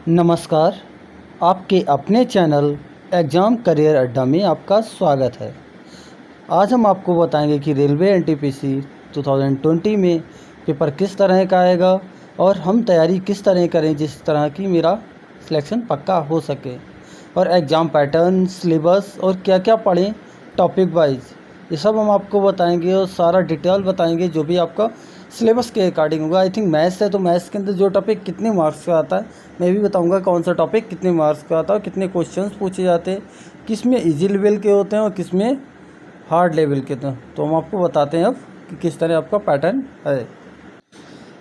नमस्कार, आपके अपने चैनल एग्ज़ाम करियर अड्डा में आपका स्वागत है। आज हम आपको बताएंगे कि रेलवे एनटीपीसी 2020 में पेपर किस तरह का आएगा और हम तैयारी किस तरह करें जिस तरह की मेरा सिलेक्शन पक्का हो सके, और एग्ज़ाम पैटर्न, सिलेबस और क्या क्या पढ़ें टॉपिक वाइज, ये सब हम आपको बताएंगे और सारा डिटेल बताएंगे जो भी आपका सिलेबस के अकॉर्डिंग होगा। आई थिंक मैथ्स है तो मैथ्स के अंदर जो टॉपिक कितने मार्क्स का आता है मैं भी बताऊंगा, कौन सा टॉपिक कितने मार्क्स का आता है और कितने क्वेश्चंस पूछे जाते हैं, किस में ईजी लेवल के होते हैं और किस में हार्ड लेवल के होते हैं। तो हम आपको बताते हैं अब कि किस तरह आपका पैटर्न है।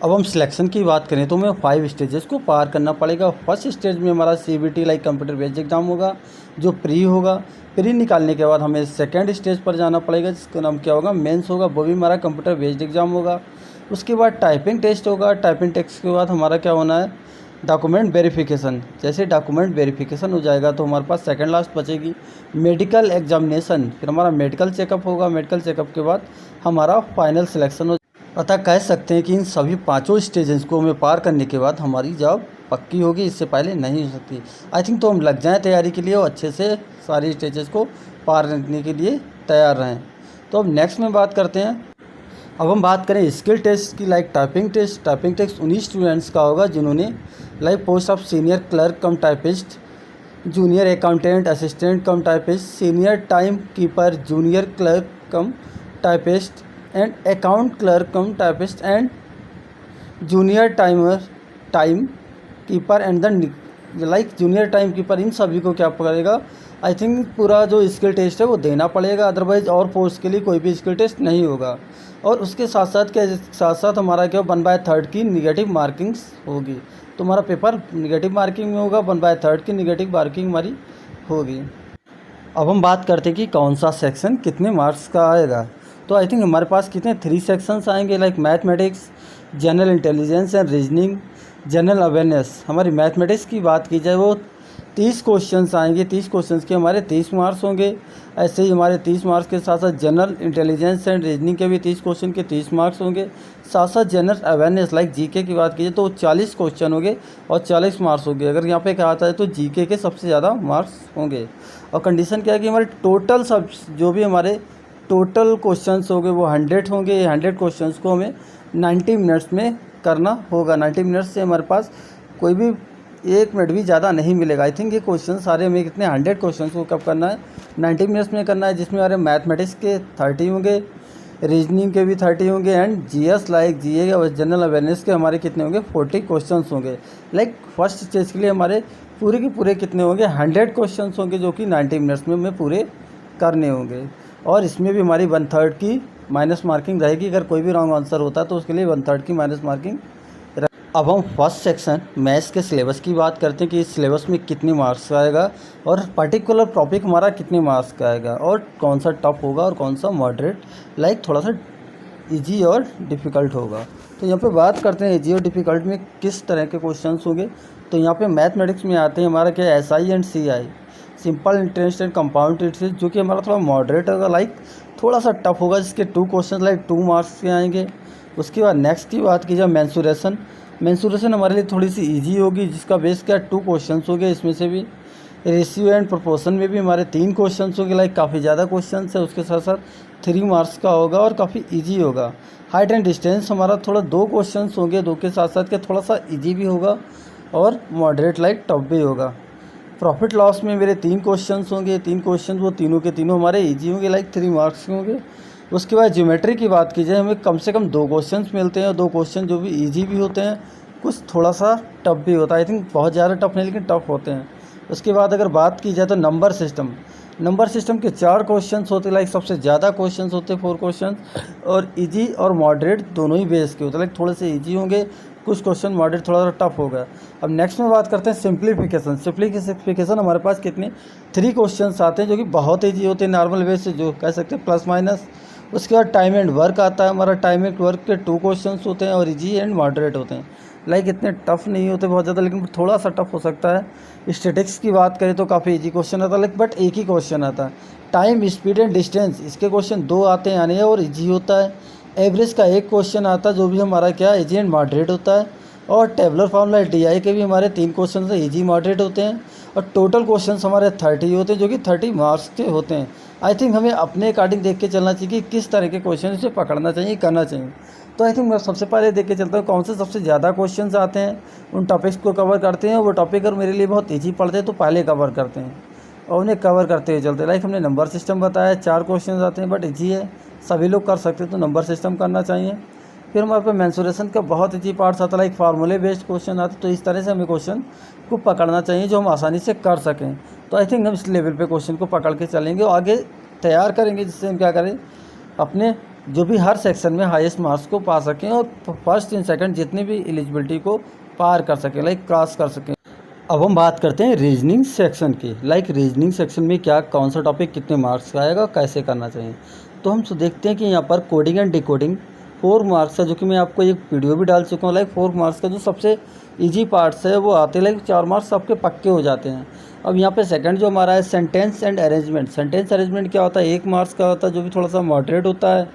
अब हम सिलेक्शन की बात करें तो हमें 5 स्टेजेस को पार करना पड़ेगा। फर्स्ट स्टेज में हमारा CBT like computer based exam होगा जो प्री होगा। प्री निकालने के बाद हमें सेकेंड स्टेज पर जाना पड़ेगा जिसका नाम क्या होगा, मेंस होगा, वो भी हमारा कंप्यूटर बेस्ड एग्ज़ाम होगा। उसके बाद टाइपिंग टेस्ट होगा। टाइपिंग टेस्ट के बाद हमारा क्या होना है, डॉक्यूमेंट वेरिफिकेशन। जैसे डॉक्यूमेंट वेरिफिकेशन हो जाएगा तो हमारे पास सेकंड लास्ट बचेगी मेडिकल एग्जामिनेशन। फिर हमारा मेडिकल चेकअप होगा। मेडिकल चेकअप के बाद हमारा फाइनल सिलेक्शन हो। अतः कह सकते हैं कि इन सभी पाँचों स्टेजेस को हमें पार करने के बाद हमारी जॉब पक्की होगी, इससे पहले नहीं हो सकती। आई थिंक तो हम लग जाएँ तैयारी के लिए और अच्छे से सारी स्टेजेस को पार करने के लिए तैयार रहें। तो अब नेक्स्ट में बात करते हैं। अब हम बात करें स्किल टेस्ट की, like typing test. Typing test उन्हीं स्टूडेंट्स का होगा जिन्होंने like post of senior clerk cum typist, junior accountant assistant cum typist, senior time keeper, junior clerk cum typist and account clerk cum typist and junior time keeper and the like junior time keeper. इन सभी को क्या पड़ेगा, I think पूरा जो skill test है वो देना पड़ेगा, अदरवाइज और पोस्ट के लिए कोई भी स्किल टेस्ट नहीं होगा। और उसके साथ साथ हमारा क्या 1/3 की निगेटिव मार्किंग्स होगी। तो हमारा पेपर निगेटिव मार्किंग में होगा, 1/3 की निगेटिव मार्किंग हमारी होगी। अब हम बात करते हैं कि कौन सा सेक्शन कितने मार्क्स का आएगा। तो आई थिंक हमारे पास कितने 3 सेक्शंस आएंगे, like mathematics, general intelligence and reasoning, general awareness. हमारी मैथमेटिक्स की बात की जाए वो 30 क्वेश्चंस आएंगे। 30 क्वेश्चंस के हमारे 30 मार्क्स होंगे। ऐसे ही हमारे 30 मार्क्स के साथ साथ जनरल इंटेलिजेंस एंड रीजनिंग के भी 30 क्वेश्चन के 30 मार्क्स होंगे। साथ साथ जनरल अवेयरनेस लाइक जीके की बात कीजिए तो 40 क्वेश्चन होंगे और 40 मार्क्स होंगे। अगर यहाँ पे कहा था तो जीके के सबसे ज़्यादा मार्क्स होंगे। और कंडीशन क्या है कि हमारे टोटल सब जो भी हमारे टोटल क्वेश्चंस होंगे वो 100 होंगे। 100 क्वेश्चंस को हमें 90 मिनट्स में करना होगा। 90 मिनट्स से हमारे पास कोई भी 1 मिनट भी ज़्यादा नहीं मिलेगा। आई थिंक ये क्वेश्चन सारे हमें कितने 100 क्वेश्चन को कब करना है, 90 मिनट्स में करना है, जिसमें हमारे मैथमेटिक्स के 30 होंगे, रीजनिंग के भी 30 होंगे एंड जीएस लाइक जीए और जनरल अवेयरनेस के हमारे कितने होंगे 40 क्वेश्चन होंगे। लाइक फर्स्ट स्टेज के लिए हमारे पूरे के पूरे कितने होंगे 100 क्वेश्चन होंगे जो कि 90 मिनट्स में हमें पूरे करने होंगे। और इसमें भी हमारी 1/3 की माइनस मार्किंग रहेगी। अगर कोई भी रॉन्ग आंसर होता है तो उसके लिए 1/3 की माइनस मार्किंग। अब हम फर्स्ट सेक्शन मैथ्स के सिलेबस की बात करते हैं कि इस सिलेबस में कितने मार्क्स का आएगा और पर्टिकुलर टॉपिक हमारा कितने मार्क्स का आएगा और कौन सा टफ होगा और कौन सा मॉडरेट लाइक थोड़ा सा इजी और डिफ़िकल्ट होगा। तो यहाँ पे बात करते हैं इजी और डिफ़िकल्ट में किस तरह के क्वेश्चंस होंगे। तो यहाँ पे मैथमेटिक्स में आते हैं हमारा क्या SI and CI, simple interest and compound interest, जो कि हमारा थोड़ा मॉडरेट होगा, लाइक थोड़ा सा टफ होगा, जिसके 2 क्वेश्चन लाइक 2 मार्क्स के आएंगे। उसके बाद नेक्स्ट की बात की जाए मेंसुरेशन। मेंसुरेशन हमारे लिए थोड़ी सी इजी होगी, जिसका बेस क्या 2 क्वेश्चंस हो गए। इसमें से भी रेशियो एंड प्रोपोर्शन में भी हमारे 3 क्वेश्चंस हो गए, लाइक काफ़ी ज़्यादा क्वेश्चंस है। उसके साथ साथ 3 मार्क्स का होगा और काफ़ी इजी होगा। हाइट एंड डिस्टेंस हमारा थोड़ा 2 क्वेश्चंस होंगे, 2 के साथ साथ के थोड़ा सा इजी भी होगा और मॉडरेट लाइक टफ भी होगा। प्रॉफिट लॉस में मेरे 3 क्वेश्चंस होंगे। 3 क्वेश्चन वो तीनों के तीनों हमारे इजी होंगे, लाइक 3 मार्क्स के होंगे। उसके बाद ज्योमेट्री की बात की जाए हमें कम से कम 2 क्वेश्चंस मिलते हैं और 2 क्वेश्चन जो भी इजी भी होते हैं, कुछ थोड़ा सा टफ भी होता है। आई थिंक बहुत ज़्यादा टफ नहीं लेकिन टफ होते हैं। उसके बाद अगर बात की जाए तो नंबर सिस्टम के 4 क्वेश्चंस होते हैं, लाइक सबसे ज़्यादा क्वेश्चंस होते हैं 4 क्वेश्चन, और इजी और मॉडरेट दोनों ही बेस के होते हैं, लाइक थोड़े से इजी होंगे, कुछ क्वेश्चन मॉडरेट थोड़ा सा टफ होगा। अब नेक्स्ट में बात करते हैं सिंप्लीफिकेशन हमारे पास कितने 3 क्वेश्चंस आते हैं जो कि बहुत ईजी होते हैं नॉर्मल बेस से, जो कह सकते हैं प्लस माइनस। उसके बाद टाइम एंड वर्क आता है हमारा। टाइम एंड वर्क के 2 क्वेश्चंस होते हैं और इजी एंड मॉडरेट होते हैं, लाइक इतने टफ नहीं होते बहुत ज़्यादा, लेकिन थोड़ा सा टफ हो सकता है। स्टैटिक्स की बात करें तो काफ़ी इजी क्वेश्चन आता है, लाइक बट एक ही क्वेश्चन आता है। टाइम, स्पीड एंड डिस्टेंस, इसके क्वेश्चन 2 आते हैं और इजी होता है। एवरेज का 1 क्वेश्चन आता है जो भी हमारा क्या इजी एंड मॉडरेट होता है। और टेबलर फार्मूला DI के भी हमारे 3 क्वेश्चन से ईजी मॉडरेट होते हैं और टोटल क्वेश्चन हमारे 30 होते हैं जो कि 30 मार्क्स के होते हैं। आई थिंक हमें अपने अकॉर्डिंग देख के चलना चाहिए कि किस तरह के क्वेश्चन से पकड़ना चाहिए, करना चाहिए। तो आई थिंक मैं सबसे पहले देख के चलता हूँ कौन से सबसे ज़्यादा क्वेश्चन आते हैं, उन टॉपिक्स को कवर करते हैं। वो टॉपिक अगर मेरे लिए बहुत ईजी पड़ते हैं तो पहले कवर करते हैं और उन्हें कवर करते हुए चलते हैं। लाइक हमने नंबर सिस्टम बताया, 4 क्वेश्चन आते हैं बट ईजी है, सभी लोग कर सकते हैं, तो नंबर सिस्टम करना चाहिए। फिर हमारे पास मेंसुरेशन का बहुत ईजी पार्ट्स आता है, लाइक फार्मूले बेस्ड क्वेश्चन आते हैं। तो इस तरह से हमें क्वेश्चन को पकड़ना चाहिए जो हम आसानी से कर सकें। तो आई थिंक हम इस लेवल पे क्वेश्चन को पकड़ के चलेंगे और आगे तैयार करेंगे, जिससे हम क्या करें, अपने जो भी हर सेक्शन में हाईएस्ट मार्क्स को पा सकें और फर्स्ट एंड सेकंड जितनी भी एलिजिबिलिटी को पार कर सकें, लाइक क्रॉस कर सकें। अब हम बात करते हैं रीजनिंग सेक्शन की। लाइक रीजनिंग सेक्शन में क्या, कौन सा टॉपिक कितने मार्क्स का आएगा, कैसे करना चाहिए। तो हम देखते हैं कि यहाँ पर कोडिंग एंड डिकोडिंग 4 मार्क्स का, जो कि मैं आपको एक वीडियो भी डाल चुका हूँ। लाइक 4 मार्क्स का जो सबसे ईजी पार्ट्स है वो आते हैं, लाइक 4 मार्क्स आपके पक्के हो जाते हैं। अब यहाँ पे सेकंड जो हमारा है sentence and arrangement. Sentence arrangement क्या होता है, 1 मार्क्स का होता है जो भी थोड़ा सा मॉडरेट होता है।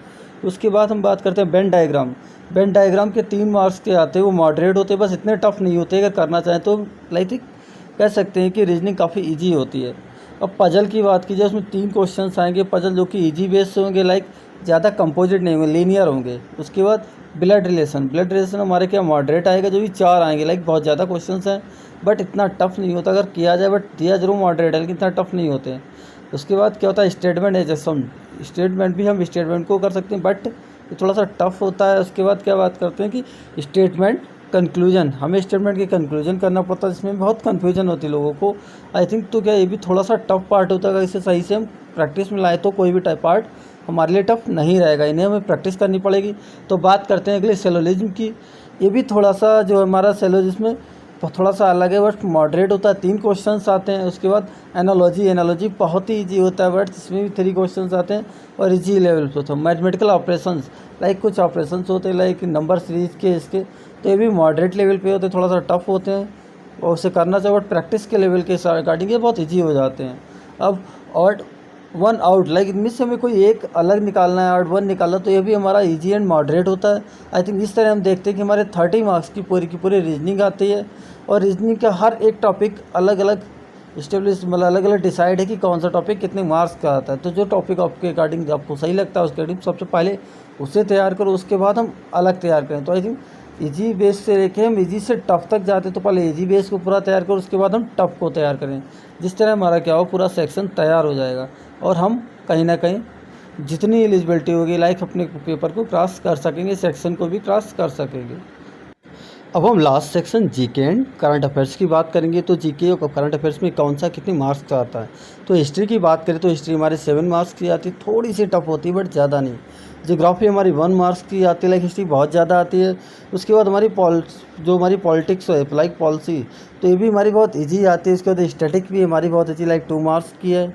उसके बाद हम बात करते हैं वेन डायग्राम। वेन डायग्राम के 3 मार्क्स के आते हैं, वो मॉडरेट होते हैं, बस इतने टफ नहीं होते। अगर करना चाहें तो लाइक कह सकते हैं कि रीजनिंग काफ़ी इजी होती है। अब पजल की बात कीजिए, उसमें 3 क्वेश्चंस आएंगे पजल, जो कि इजी बेस से होंगे, लाइक ज़्यादा कंपोजिट नहीं होंगे, लीनियर होंगे। उसके बाद ब्लड रिलेशन हमारे क्या मॉडरेट आएगा, जो भी 4 आएंगे। लाइक बहुत ज़्यादा क्वेश्चंस हैं बट इतना टफ नहीं होता, अगर किया जाए, बट दिया जरूर मॉडरेट है लेकिन इतना टफ नहीं होते हैं। उसके बाद क्या होता है, स्टेटमेंट एग्जाम। स्टेटमेंट भी हम स्टेटमेंट को कर सकते हैं बट ये थोड़ा सा टफ होता है। उसके बाद क्या बात करते हैं कि स्टेटमेंट कंक्लूजन, हमें स्टेटमेंट की कंक्लूजन करना पड़ता है, जिसमें बहुत कन्फ्यूजन होती है लोगों को। आई थिंक तो क्या ये भी थोड़ा सा टफ पार्ट होता है, अगर इसे सही से हम प्रैक्टिस में लाए तो कोई भी टाइप पार्ट हमारे लिए टफ नहीं रहेगा, इन्हें हमें प्रैक्टिस करनी पड़ेगी। तो बात करते हैं अगले सेलोलिज्म की। ये भी थोड़ा सा जो हमारा सेलोजिज्म में थोड़ा सा अलग है बट मॉडरेट होता है, 3 क्वेश्चंस आते हैं। उसके बाद एनालॉजी बहुत ही ईजी होता है बट इसमें भी 3 क्वेश्चंस आते हैं और ईजी लेवल पे होता है। मैथमेटिकल ऑपरेशंस, लाइक कुछ ऑपरेशंस होते हैं लाइक नंबर सीरीज़ के, इसके तो ये भी मॉडरेट लेवल पे होते हैं, थोड़ा सा टफ होते हैं और उसे करना चाहिए बट प्रैक्टिस के लेवल के अकॉर्डिंग ये बहुत ईजी हो जाते हैं। अब ऑड 1 आउट, लाइक इनमें से हमें कोई एक अलग निकालना है, ऑड 1 निकालना, तो ये भी हमारा इजी एंड मॉडरेट होता है। आई थिंक इस तरह हम देखते हैं कि हमारे 30 मार्क्स की पूरी रीजनिंग आती है और रीजनिंग का हर एक टॉपिक अलग अलग स्टेब्लिश, मतलब अलग अलग डिसाइड है कि कौन सा टॉपिक कितने मार्क्स का आता है। तो जो टॉपिक आपके अकॉर्डिंग आपको सही लगता है उसके अकॉर्डिंग सबसे पहले उसे तैयार करो, उसके बाद हम अलग तैयार करें। तो आई थिंक इजी बेस से लेके हम इजी से टफ तक जाते हैं, तो पहले इजी बेस को पूरा तैयार करो, उसके बाद हम टफ को तैयार करें। जिस तरह हमारा क्या हो, पूरा सेक्शन तैयार हो जाएगा और हम कहीं ना कहीं जितनी एलिजिबिलिटी होगी लाइक अपने पेपर को क्रॉस कर सकेंगे, सेक्शन को भी क्रॉस कर सकेंगे। अब हम last section GK and current affairs की बात करेंगे। तो जीके और करंट अफेयर्स में कौन सा कितने मार्क्स का आता है। तो हिस्ट्री की बात करें तो हिस्ट्री हमारे 7 मार्क्स की आती है, थोड़ी सी टफ होती है बट ज़्यादा नहीं। ज्योग्राफी हमारी 1 मार्क्स की आती है, लाइक हिस्ट्री बहुत ज़्यादा आती है। उसके बाद हमारी जो हमारी पॉलिटिक्स है, लाइक पॉलिसी, तो ये भी हमारी बहुत ईजी आती है। उसके बाद स्टैटिक भी हमारी बहुत ईजी, लाइक 2 मार्क्स की है।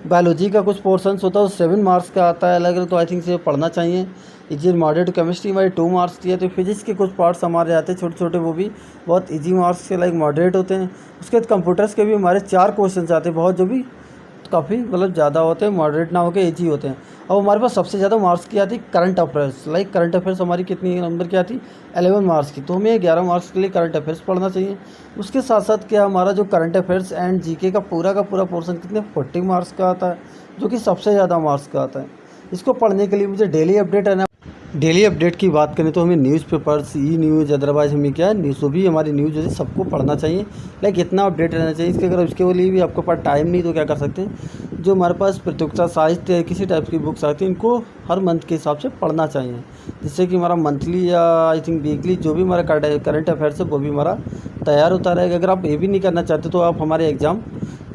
बायोलॉजी का कुछ पोर्शंस होता है वो 7 मार्क्स का आता है अलग अलग, तो आई थिंक से पढ़ना चाहिए। इजी मॉडरेट केमिस्ट्री हमारी 2 मार्क्स की है। तो फिजिक्स के कुछ पार्ट्स हमारे आते हैं छोटे छोटे, वो भी बहुत इजी मार्क्स के लाइक मॉडरेट होते हैं। उसके बाद कंप्यूटर्स के भी हमारे 4 क्वेश्चन आते हैं, बहुत जो भी काफ़ी मतलब ज़्यादा होते हैं, मॉडरेट ना होकर इजी होते हैं। अब हमारे पास सबसे ज़्यादा मार्क्स की आती है current affairs. Like current affairs हमारी कितनी नंबर की आती, 11 मार्क्स की। तो हमें 11 मार्क्स के लिए करंट अफेयर्स पढ़ना चाहिए। उसके साथ साथ क्या हमारा जो करंट अफेयर्स एंड जीके का पूरा पोर्शन कितने 40 मार्क्स का आता है, जो कि सबसे ज़्यादा मार्क्स का आता है। इसको पढ़ने के लिए मुझे डेली अपडेट रहना। डेली अपडेट की बात करें तो हमें न्यूज़पेपर्स, ई न्यूज़, अदरवाइज हमें क्या न्यूज़, जो भी हमारी न्यूज़ है सबको पढ़ना चाहिए। लाइक इतना अपडेट रहना चाहिए। इसके अगर उसके लिए भी आपके पास टाइम नहीं तो क्या कर सकते हैं, जो हमारे पास प्रतियोगिता साहित्य है, किसी टाइप की बुक्स आती हैं, इनको हर मंथ के हिसाब से पढ़ना चाहिए, जिससे कि हमारा मंथली या आई थिंक वीकली जो भी हमारा करंट अफेयर्स है वो भी हमारा तैयार होता रहेगा। अगर आप ये भी नहीं करना चाहते तो आप हमारे एग्ज़ाम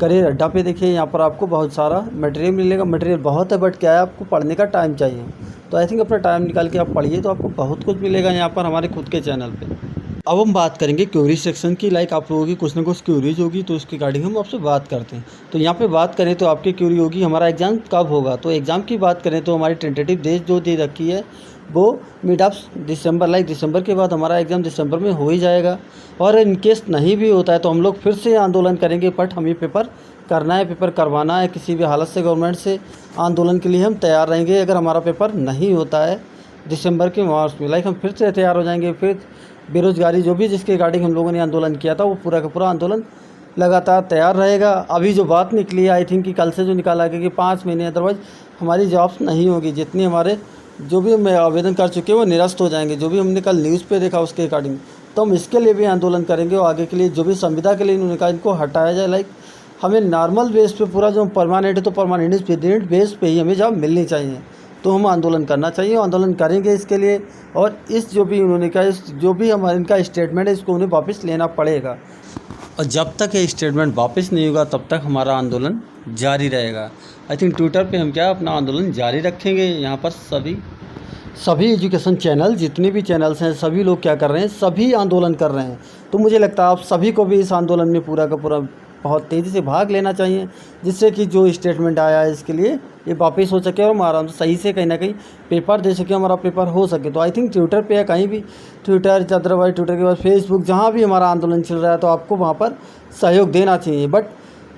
करियर अड्डा पे देखिए, यहाँ पर आपको बहुत सारा मटेरियल मिलेगा। मटेरियल बहुत है बट क्या है, आपको पढ़ने का टाइम चाहिए। तो आई थिंक अपना टाइम निकाल के आप पढ़िए तो आपको बहुत कुछ मिलेगा यहाँ पर हमारे खुद के चैनल पे। अब हम बात करेंगे क्यूरी सेक्शन की। लाइक आप लोगों की कुछ ना कुछ क्यूरीज होगी तो उसके रिगार्डिंग हम आपसे बात करते हैं। तो यहाँ पे बात करें तो आपकी क्यूरी होगी हमारा एग्ज़ाम कब होगा। तो एग्ज़ाम की बात करें तो हमारी टेंटेटिव डेट जो दे रखी है वो मिड ऑफ दिसंबर, लाइक दिसंबर के बाद हमारा एग्ज़ाम दिसंबर में हो ही जाएगा। और इनकेस नहीं भी होता है तो हम लोग फिर से आंदोलन करेंगे, बट हमें पेपर करना है, पेपर करवाना है किसी भी हालत से। गवर्नमेंट से आंदोलन के लिए हम तैयार रहेंगे। अगर हमारा पेपर नहीं होता है दिसंबर के मार्च में, लाइक हम फिर से तैयार हो जाएंगे, फिर बेरोज़गारी जो भी जिसके रिगार्डिंग हम लोगों ने आंदोलन किया था वो पूरा का पूरा आंदोलन लगातार तैयार रहेगा। अभी जो बात निकली है आई थिंक कि कल से जो निकाला गया कि 5 महीने अदरवाइज़ हमारी जॉब्स नहीं होगी, जितनी हमारे जो भी हम आवेदन कर चुके हैं वो निरस्त हो जाएंगे, जो भी हमने कल न्यूज़ पे देखा उसके अकॉर्डिंग। तो हम इसके लिए भी आंदोलन करेंगे और आगे के लिए जो भी संविदा के लिए इन्होंने कहा इनको हटाया जाए। लाइक हमें नॉर्मल बेस पे पूरा जो परमानेंट है तो परमानेंट बेस पे ही हमें जॉब मिलनी चाहिए। तो हम आंदोलन करना चाहिए, आंदोलन करेंगे इसके लिए। और इस जो भी उन्होंने कहा इस जो भी हमारा इनका स्टेटमेंट है इसको उन्हें वापस लेना पड़ेगा, और जब तक ये स्टेटमेंट वापस नहीं होगा तब तक हमारा आंदोलन जारी रहेगा। आई थिंक ट्विटर पे हम क्या अपना आंदोलन जारी रखेंगे। यहाँ पर सभी एजुकेशन चैनल जितने भी चैनल्स हैं सभी लोग क्या कर रहे हैं, सभी आंदोलन कर रहे हैं। तो मुझे लगता है आप सभी को भी इस आंदोलन में पूरा का पूरा बहुत तेज़ी से भाग लेना चाहिए, जिससे कि जो स्टेटमेंट आया है इसके लिए ये वापस हो सके और हम आराम से सही से कहीं ना कहीं पेपर दे सके, हमारा पेपर हो सके। तो आई थिंक ट्विटर पे या कहीं भी ट्विटर अदरवाइज ट्विटर के बाद फेसबुक जहाँ भी हमारा आंदोलन चल रहा है तो आपको वहाँ पर सहयोग देना चाहिए। बट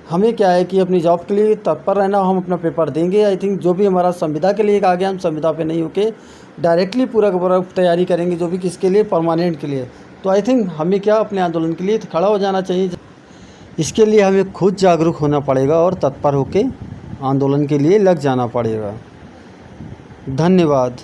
हमें क्या है कि अपनी जॉब के लिए तत्पर रहना, हम अपना पेपर देंगे। आई थिंक जो भी हमारा संविदा के लिए कहा गया हम संविदा पे नहीं होके डायरेक्टली पूरा का पूरा तैयारी करेंगे, जो भी किसके लिए परमानेंट के लिए। तो आई थिंक हमें क्या अपने आंदोलन के लिए खड़ा हो जाना चाहिए। इसके लिए हमें खुद जागरूक होना पड़ेगा और तत्पर होकर आंदोलन के लिए लग जाना पड़ेगा। धन्यवाद।